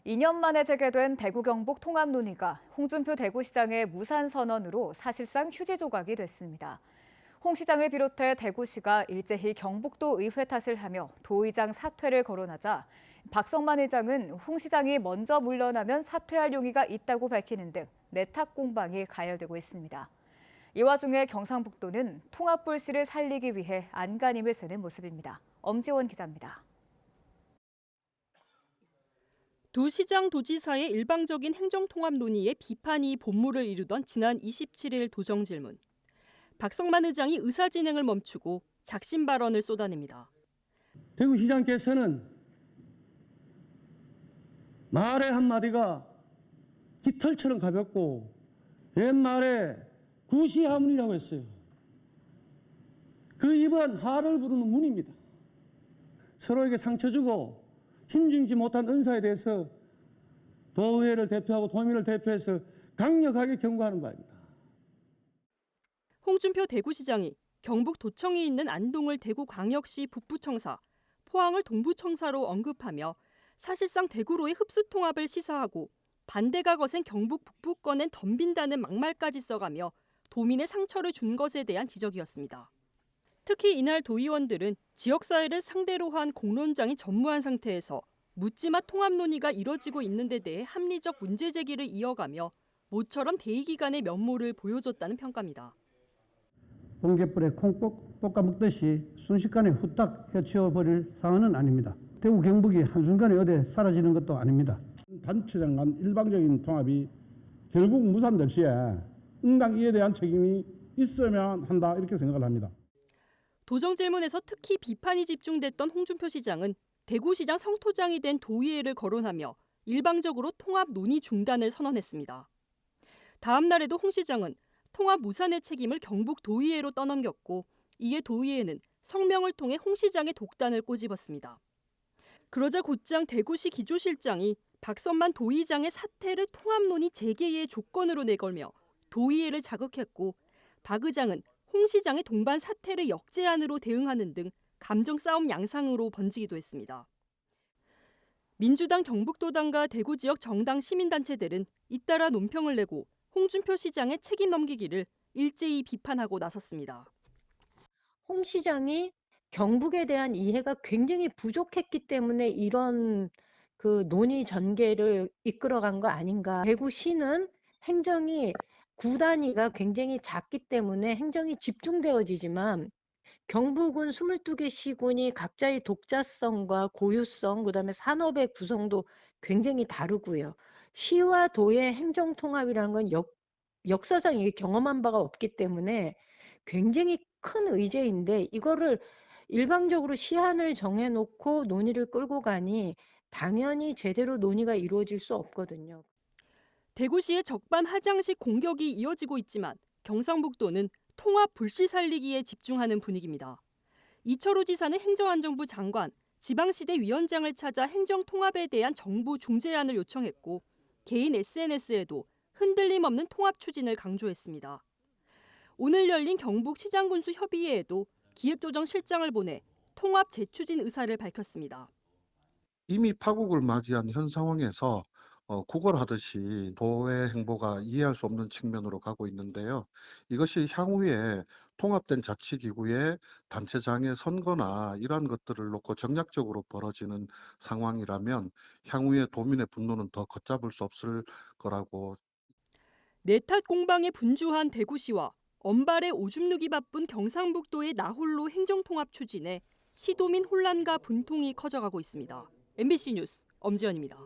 2년 만에 재개된 대구 경북 통합 논의가 홍준표 대구시장의 무산 선언으로 사실상 휴지 조각이 됐습니다. 홍 시장을 비롯해 대구시가 일제히 경북도 의회 탓을 하며 도의장 사퇴를 거론하자 박성만 의장은 홍 시장이 먼저 물러나면 사퇴할 용의가 있다고 밝히는 등 내탁 공방이 가열되고 있습니다. 이 와중에 경상북도는 통합 불씨를 살리기 위해 안간힘을 쓰는 모습입니다. 엄지원 기자입니다. 두 시장 도지사의 일방적인 행정통합 논의에 비판이 본물을 이루던 지난 27일 도정 질문. 박성만 의장이 의사진행을 멈추고 작심 발언을 쏟아냅니다. 대구시장께서는 말의 한마디가 깃털처럼 가볍고 옛말에 구시하문이라고 했어요. 그 입은 하를 부르는 문입니다. 서로에게 상처 주고 준중지 못한 은사에 대해서 도의회를 대표하고 도민을 대표해서 강력하게 경고하는 바입니다. 홍준표 대구시장이 경북 도청에 있는 안동을 대구광역시 북부청사, 포항을 동부청사로 언급하며 사실상 대구로의 흡수통합을 시사하고 반대가 거센 경북 북부권엔 덤빈다는 막말까지 써가며 도민의 상처를 준 것에 대한 지적이었습니다. 특히 이날 도의원들은 지역사회를 상대로 한 공론장이 전무한 상태에서 묻지마 통합 논의가 이뤄지고 있는 데 대해 합리적 문제 제기를 이어가며 모처럼 대의 기간의 면모를 보여줬다는 평가입니다. 번갯불에 콩 볶아 먹듯이 순식간에 후딱 헤치워버릴 사안은 아닙니다. 대구 경북이 한순간에 어디 사라지는 것도 아닙니다. 단체장 간 일방적인 통합이 결국 무산될 시에 응당 이에 대한 책임이 있어야만 한다 이렇게 생각을 합니다. 도정 질문에서 특히 비판이 집중됐던 홍준표 시장은 대구시장 성토장이 된 도의회를 거론하며 일방적으로 통합 논의 중단을 선언했습니다. 다음 날에도 홍 시장은 통합 무산의 책임을 경북 도의회로 떠넘겼고 이에 도의회는 성명을 통해 홍 시장의 독단을 꼬집었습니다. 그러자 곧장 대구시 기조실장이 박선만 도의장의 사퇴를 통합 논의 재개의 조건으로 내걸며 도의회를 자극했고 박 의장은 홍 시장의 동반 사퇴를 역제안으로 대응하는 등 감정 싸움 양상으로 번지기도 했습니다. 민주당 경북도당과 대구 지역 정당 시민단체들은 잇따라 논평을 내고 홍준표 시장의 책임 넘기기를 일제히 비판하고 나섰습니다. 홍 시장이 경북에 대한 이해가 굉장히 부족했기 때문에 이런 그 논의 전개를 이끌어간 거 아닌가. 대구시는 행정이 구 단위가 굉장히 작기 때문에 행정이 집중되어지지만 경북은 22개 시군이 각자의 독자성과 고유성, 그다음에 산업의 구성도 굉장히 다르고요. 시와 도의 행정통합이라는 건 역사상 이게 경험한 바가 없기 때문에 굉장히 큰 의제인데 이거를 일방적으로 시한을 정해놓고 논의를 끌고 가니 당연히 제대로 논의가 이루어질 수 없거든요. 대구시의 적반하장식 공격이 이어지고 있지만 경상북도는 통합 불씨 살리기에 집중하는 분위기입니다. 이철우 지사는 행정안전부 장관, 지방시대 위원장을 찾아 행정통합에 대한 정부 중재안을 요청했고 개인 SNS에도 흔들림 없는 통합 추진을 강조했습니다. 오늘 열린 경북 시장군수 협의회에도 기획조정실장을 보내 통합 재추진 의사를 밝혔습니다. 이미 파국을 맞이한 현 상황에서 구걸하듯이 도의 행보가 이해할 수 없는 측면으로 가고 있는데요. 이것이 향후에 통합된 자치기구의 단체장의 선거나 이러한 것들을 놓고 정략적으로 벌어지는 상황이라면 향후에 도민의 분노는 더 걷잡을 수 없을 거라고. 내탓 공방에 분주한 대구시와 언발에 오줌 누기 바쁜 경상북도의 나홀로 행정통합 추진에 시도민 혼란과 분통이 커져가고 있습니다. MBC 뉴스 엄지연입니다.